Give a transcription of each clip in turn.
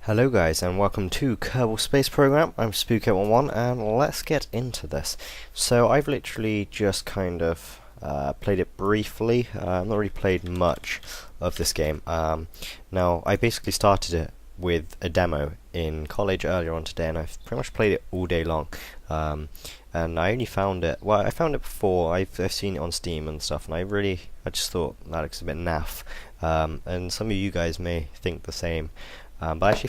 Hello guys and welcome to Kerbal Space Program. I'm Spook811 and let's get into this. So I've literally just kind of played it briefly. I've not really played much of this game. Now I basically started it with a demo in college earlier on today and I've pretty much played it all day long. And I only found it, well I found it before, I've seen it on Steam and stuff, and I just thought that looks a bit naff. And some of you guys may think the same. But I actually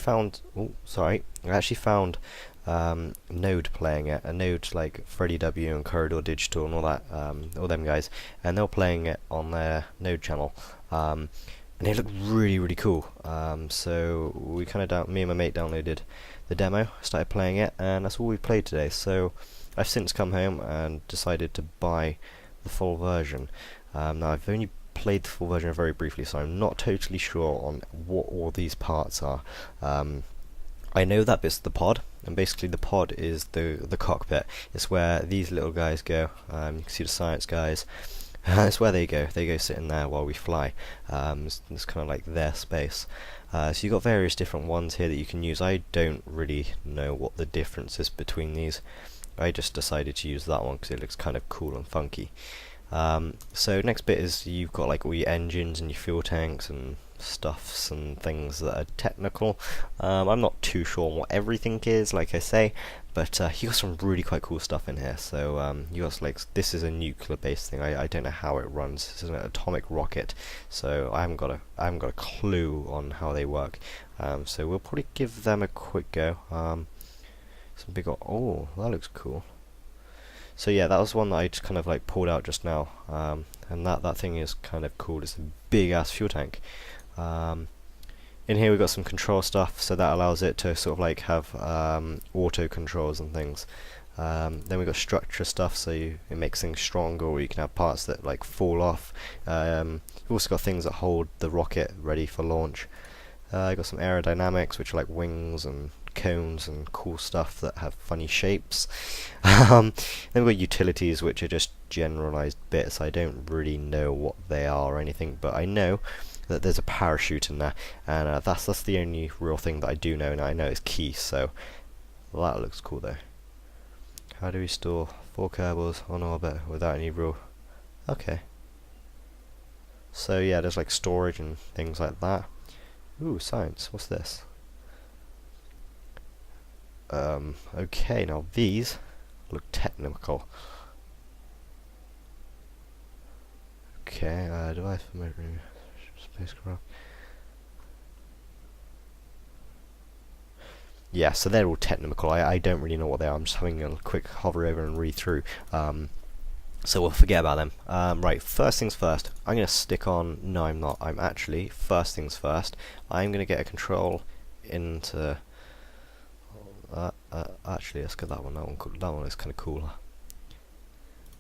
found Node playing it, a Node like Freddy W and Corridor Digital and all that, all them guys, and they were playing it on their Node channel, and they looked really cool. So we me and my mate downloaded the demo, started playing it, and that's all we played today. So I've since come home and decided to buy the full version. Now I've only played the full version very briefly, so I'm not totally sure on what all these parts are. I know that bit's the pod, and basically the pod is the cockpit. It's where these little guys go. You can see the science guys. It's where they go. They go sit in there while we fly. It's kind of like their space. So you've got various different ones here that you can use. I don't really know what the difference is between these. I just decided to use that one because it looks kind of cool and funky. So next bit is you've got like all your engines and your fuel tanks and stuffs and things that are technical. I'm not too sure on what everything is, like I say, but you got some really quite cool stuff in here. So you got like, this is a nuclear based thing. I don't know how it runs. This is an atomic rocket, so I haven't got a clue on how they work. So we'll probably give them a quick go. Some big, oh, that looks cool. So yeah, that was one that I just kind of like pulled out just now, and that thing is kind of cool. It's a big ass fuel tank. In here we've got some control stuff, so that allows it to sort of like have auto controls and things. Then we've got structure stuff, so it makes things stronger, or you can have parts that like fall off. We've also got things that hold the rocket ready for launch. I've got some aerodynamics, which are like wings and cones and cool stuff that have funny shapes. Then we've got utilities, which are just generalized bits. I don't really know what they are or anything, but I know that there's a parachute in there, and that's the only real thing that I do know, and I know it's key. So that looks cool though. How do we store 4 Kerbals on orbit without any real... Okay. So yeah, there's like storage and things like that. Ooh, science. What's this? Okay, now these look technical. Okay, device for measuring spacecraft. Yeah, so they're all technical. I don't really know what they are. I'm just having a quick hover over and read through. So we'll forget about them. Right, first things first. I'm going to stick on... No, I'm not. I'm actually... First things first. I'm going to get a control into... actually, let's get that one. That one is kind of cooler.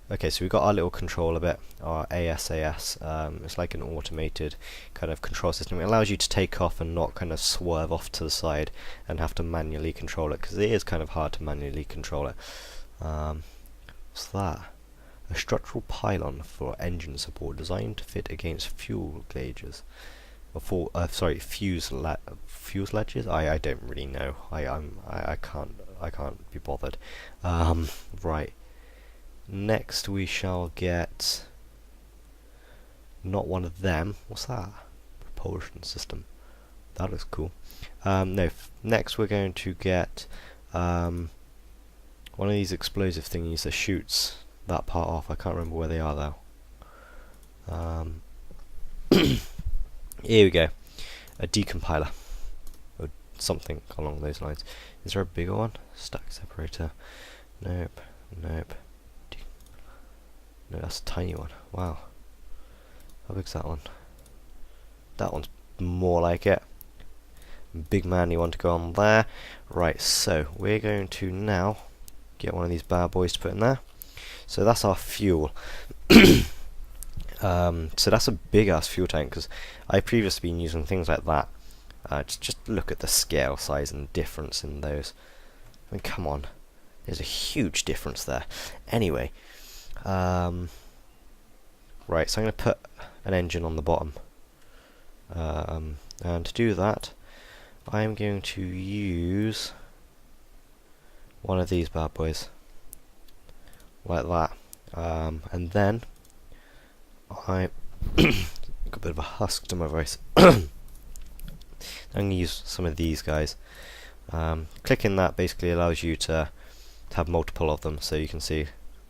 Okay, so we've got our little controller bit, our ASAS. It's like an automated kind of control system. It allows you to take off and not kind of swerve off to the side and have to manually control it, because it is kind of hard to manually control it. What's that? A structural pylon for engine support designed to fit against fuel gauges. Sorry, fuse ledges. I don't really know. I can't be bothered. Right. Next we shall get not one of them. What's that? Propulsion system. That looks cool. No. Next we're going to get one of these explosive thingies that shoots that part off. I can't remember where they are though. Here we go. A decompiler. Or something along those lines. Is there a bigger one? Stack separator. Nope. Nope. No, that's a tiny one. Wow. How big's that one? That one's more like it. Big manly one to go on there. Right, so we're going to now get one of these bad boys to put in there. So that's our fuel. So that's a big ass fuel tank, because I've previously been using things like that. Just look at the scale size and difference in those. I mean, come on, there's a huge difference there. Anyway, right, so I'm going to put an engine on the bottom, and to do that I'm going to use one of these bad boys, like that, and then I got a bit of a husk to my voice. I'm going to use some of these guys. Clicking that basically allows you to have multiple of them, so you can see,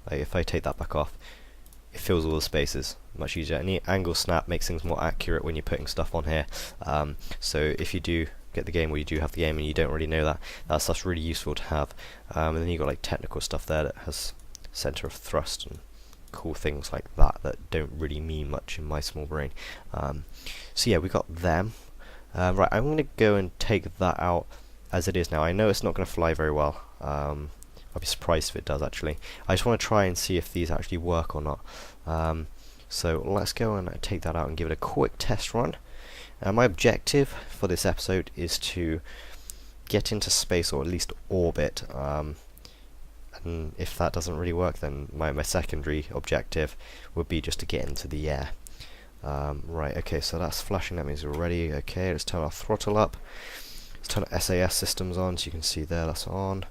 like, if I take that back off, it fills all the spaces much easier. And the angle snap makes things more accurate when you're putting stuff on here. So if you do get the game, or you do have the game and you don't really know that, that stuff's really useful to have. And then you've got like technical stuff there that has center of thrust and cool things like that that don't really mean much in my small brain. So yeah, we got them. Right, I'm going to go and take that out as it is now. I know it's not going to fly very well. I'll be surprised if it does, actually. I just want to try and see if these actually work or not. So let's go and take that out and give it a quick test run. My objective for this episode is to get into space, or at least orbit. And if that doesn't really work, then my secondary objective would be just to get into the air. Right, okay, so that's flashing, that means we're ready. Okay, let's turn our throttle up. Let's turn our SAS systems on, so you can see there that's on.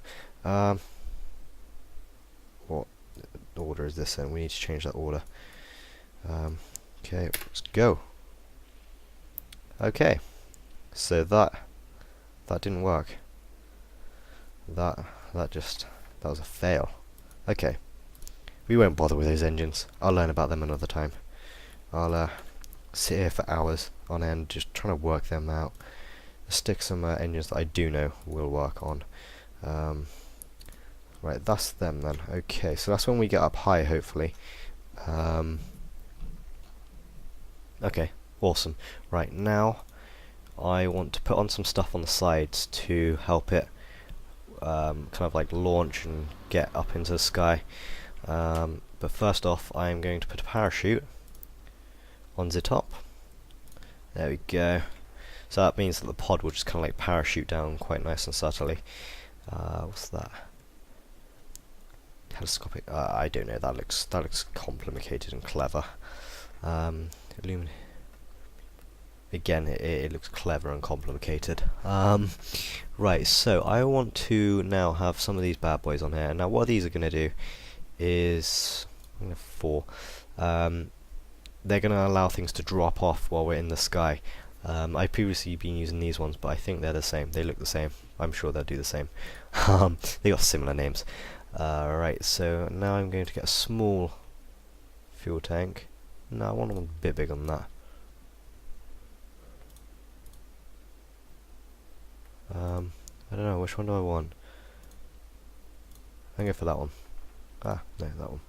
What order is this in? We need to change that order. Okay, let's go. Okay, so that didn't work. That was a fail. Okay, we won't bother with those engines. I'll learn about them another time. I'll sit here for hours on end just trying to work them out. Stick some engines that I do know will work on. Right, that's them then. Okay, so that's when we get up high, hopefully. Okay, awesome. Right, now I want to put on some stuff on the sides to help it kind of like launch and get up into the sky. But first off, I'm going to put a parachute on the top. There we go. So that means that the pod will just kind of like parachute down quite nice and subtly. What's that? Telescopic. I don't know. That looks complicated and clever. Again, it looks clever and complicated. Right. So I want to now have some of these bad boys on here. Now, what these are going to do is, I'm going to 4. They're going to allow things to drop off while we're in the sky. I've previously been using these ones, but I think they're the same. They look the same. I'm sure they'll do the same. They got similar names. Right, so now I'm going to get a small fuel tank. No, I want one a bit bigger than that. I don't know, which one do I want? I'm going for that one. Ah, no, that one.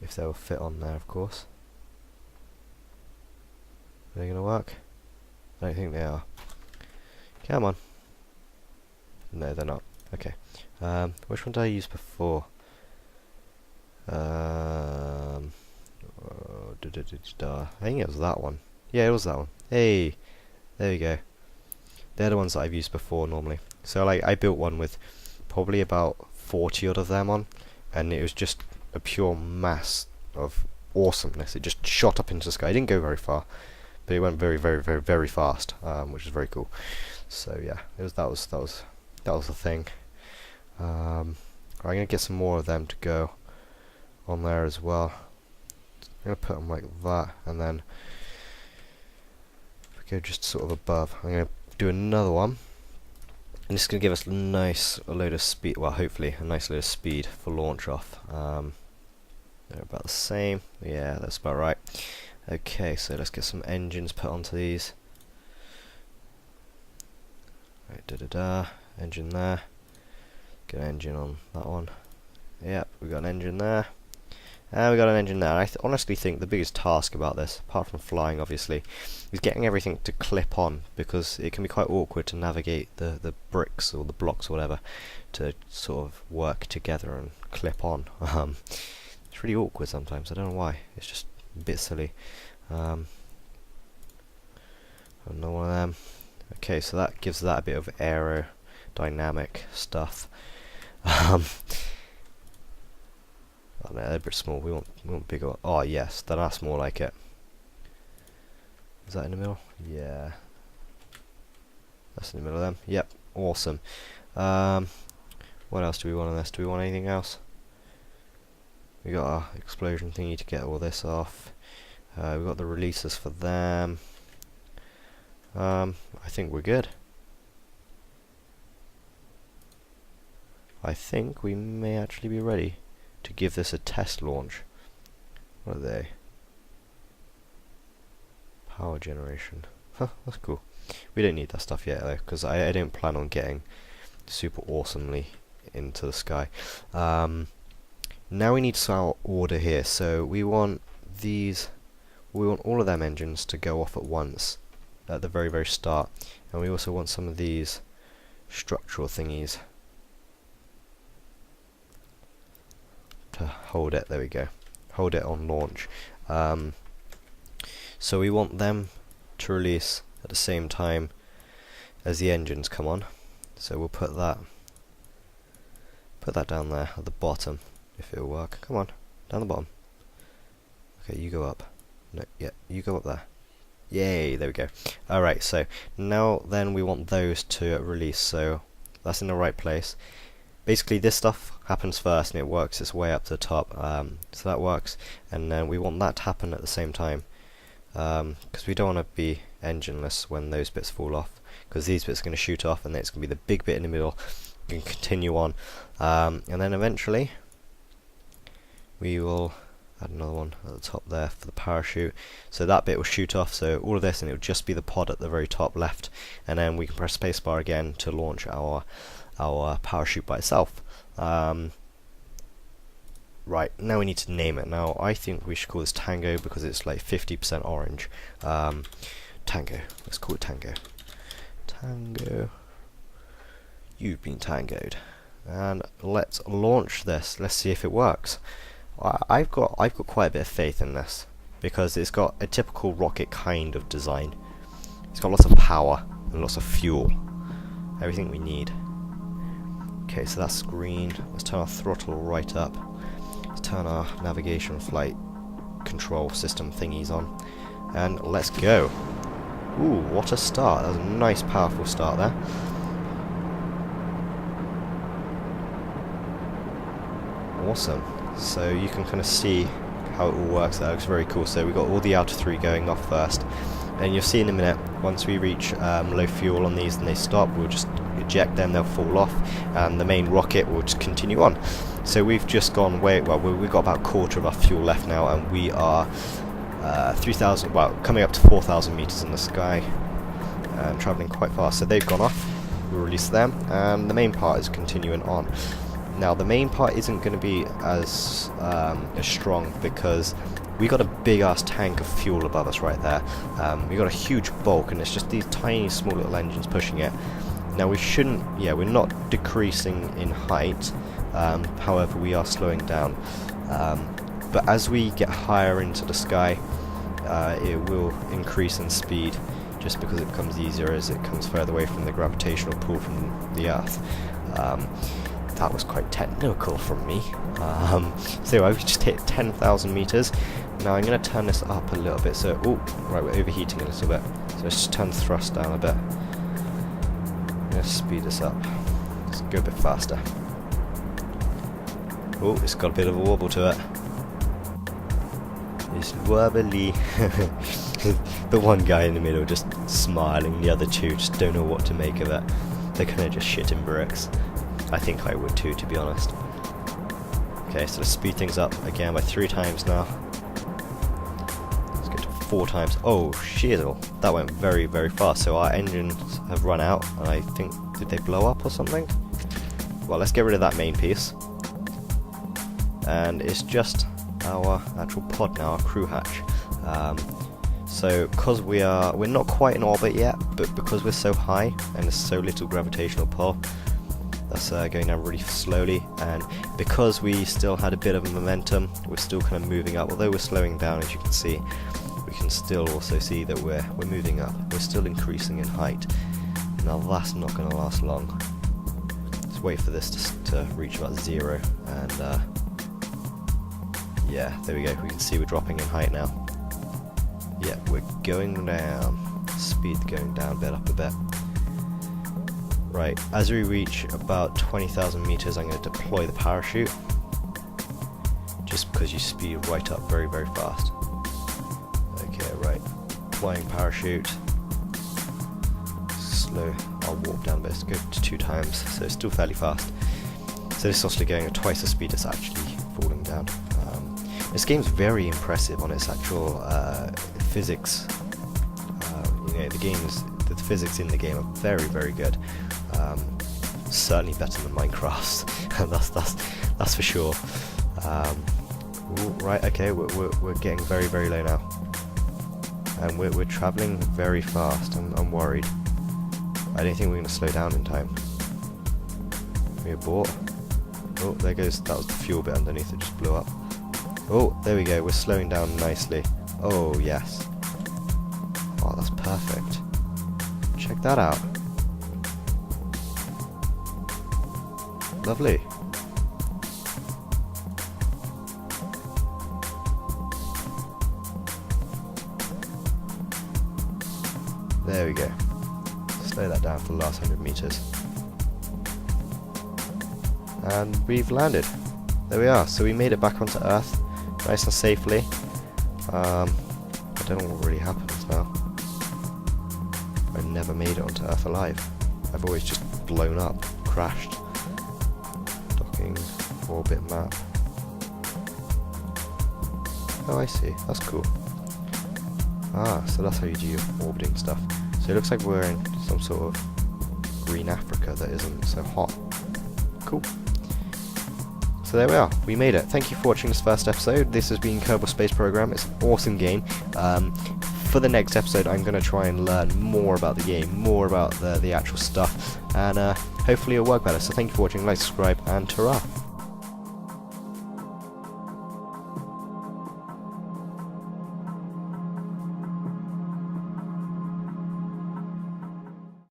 If they will fit on there, of course. Are they going to work? I don't think they are. Come on. No, they're not. Okay. Which one did I use before? I think it was that one. Yeah, it was that one. Hey, there we go. They're the ones that I've used before normally. So like, I built one with probably about 40 odd of them on, and it was just a pure mass of awesomeness. It just shot up into the sky. It didn't go very far, but it went very, very, very, very fast, which is very cool. So yeah, that was the thing. I'm gonna get some more of them to go on there as well. I'm gonna put them like that, and then if we go just sort of above, I'm gonna do another one, and this is gonna give us a load of speed. Well, hopefully a nice load of speed for launch off. They're about the same. Yeah, that's about right. Okay, so let's get some engines put onto these. Right, engine there. Get an engine on that one. Yep, we got an engine there. And we got an engine there. I honestly think the biggest task about this, apart from flying obviously, is getting everything to clip on, because it can be quite awkward to navigate the bricks or the blocks or whatever to sort of work together and clip on. It's really awkward sometimes. I don't know why. It's just a bit silly. Another one of them. Okay, so that gives that a bit of aerodynamic stuff. Oh no, they're a bit small. We want bigger. Oh yes, that's more like it. Is that in the middle? Yeah. That's in the middle of them. Yep, awesome. What else do we want on this? Do we want anything else? We got our explosion thingy to get all this off. We've got the releases for them. I think we're good. I think we may actually be ready to give this a test launch. What are they? Power generation. Huh, that's cool. We don't need that stuff yet though, because I don't plan on getting super awesomely into the sky. Now we need to set our order here. So we want these, we want all of them engines to go off at once at the very, very start, and we also want some of these structural thingies to hold it. There we go. Hold it on launch. So we want them to release at the same time as the engines come on. So we'll put that down there at the bottom, if it'll work. Come on, down the bottom. Okay, you go up. No, yeah, you go up there. Yay, there we go. Alright, so now then we want those to release, so that's in the right place. Basically this stuff happens first and it works its way up to the top, so that works, and then we want that to happen at the same time, because we don't want to be engineless when those bits fall off, because these bits are going to shoot off and then it's going to be the big bit in the middle. You can continue on, and then eventually we will add another one at the top there for the parachute, so that bit will shoot off, so all of this, and it will just be the pod at the very top left, and then we can press spacebar again to launch our parachute by itself. Right, now we need to name it. Now I think we should call this Tango because it's like 50% orange. Tango, let's call it Tango. Tango, you've been tangoed. And let's launch this. Let's see if it works. I've got quite a bit of faith in this because it's got a typical rocket kind of design. It's got lots of power and lots of fuel. Everything we need. Okay, so that's green. Let's turn our throttle right up. Let's turn our navigation flight control system thingies on. And let's go. Ooh, what a start. That was a nice powerful start there. Awesome. So you can kind of see how it all works. That looks very cool. So we've got all the outer three going off first. And you'll see in a minute, once we reach low fuel on these and they stop, we'll just eject them, they'll fall off, and the main rocket will just continue on. So we've just gone way, well, we've got about a quarter of our fuel left now, and we are 3,000, well, coming up to 4,000 meters in the sky, and traveling quite fast. So they've gone off, we'll release them, and the main part is continuing on. Now the main part isn't going to be as strong because we got a big ass tank of fuel above us right there. We got a huge bulk, and it's just these tiny small little engines pushing it. Now we shouldn't, yeah, we're not decreasing in height, however we are slowing down. But as we get higher into the sky, it will increase in speed just because it becomes easier as it comes further away from the gravitational pull from the Earth. That was quite technical from me. So I've just hit 10,000 meters. Now I'm going to turn this up a little bit. So, oh, right, we're overheating a little bit. So let's just turn the thrust down a bit. Let's speed this up. Let's go a bit faster. Oh, it's got a bit of a wobble to it. It's wobbly. The one guy in the middle just smiling, the other two just don't know what to make of it. They're kind of just shitting bricks. I think I would too, to be honest. Okay, so let's speed things up again by 3 times now. Let's go to 4 times. Oh, shizzle. That went very, very fast. So our engines have run out, and I think, did they blow up or something? Well, let's get rid of that main piece. And it's just our actual pod now, our crew hatch. So, because we're not quite in orbit yet, but because we're so high and there's so little gravitational pull, that's going down really slowly, and because we still had a bit of momentum, we're still kind of moving up. Although we're slowing down, as you can see, we can still also see that we're moving up. We're still increasing in height. Now that's not going to last long. Let's wait for this to reach about 0, and yeah, there we go. We can see we're dropping in height now. Yeah, we're going down. Speed going down a bit, up a bit. Right, as we reach about 20,000 meters, I'm going to deploy the parachute. Just because you speed right up very, very fast. Okay, right. Flying parachute. Slow. I'll warp down a bit. Let's go to 2 times, so it's still fairly fast. So this is also going at twice the speed it's actually falling down. This game's very impressive on its actual physics. You know, the physics in the game are very, very good. Certainly better than Minecraft's. that's for sure. Ooh, right, okay, we're getting very, very low now, and we're traveling very fast. I'm worried. I don't think we're going to slow down in time. We abort. Oh, there goes. That was the fuel bit underneath. It just blew up. Oh, there we go. We're slowing down nicely. Oh yes. Oh, that's perfect. Check that out. Lovely. There we go. Slow that down for the last 100 meters. And we've landed. There we are. So we made it back onto Earth, nice and safely. I don't know what really happens now. I never made it onto Earth alive. I've always just blown up, crashed. Docking, orbit map. Oh, I see. That's cool. Ah, so that's how you do your orbiting stuff. So it looks like we're in some sort of green Africa that isn't so hot. Cool. So there we are, we made it. Thank you for watching this first episode. This has been Kerbal Space Program. It's an awesome game. For the next episode, I'm going to try and learn more about the game, more about the actual stuff, and hopefully it'll work better. So thank you for watching, like, subscribe, and ta-ra!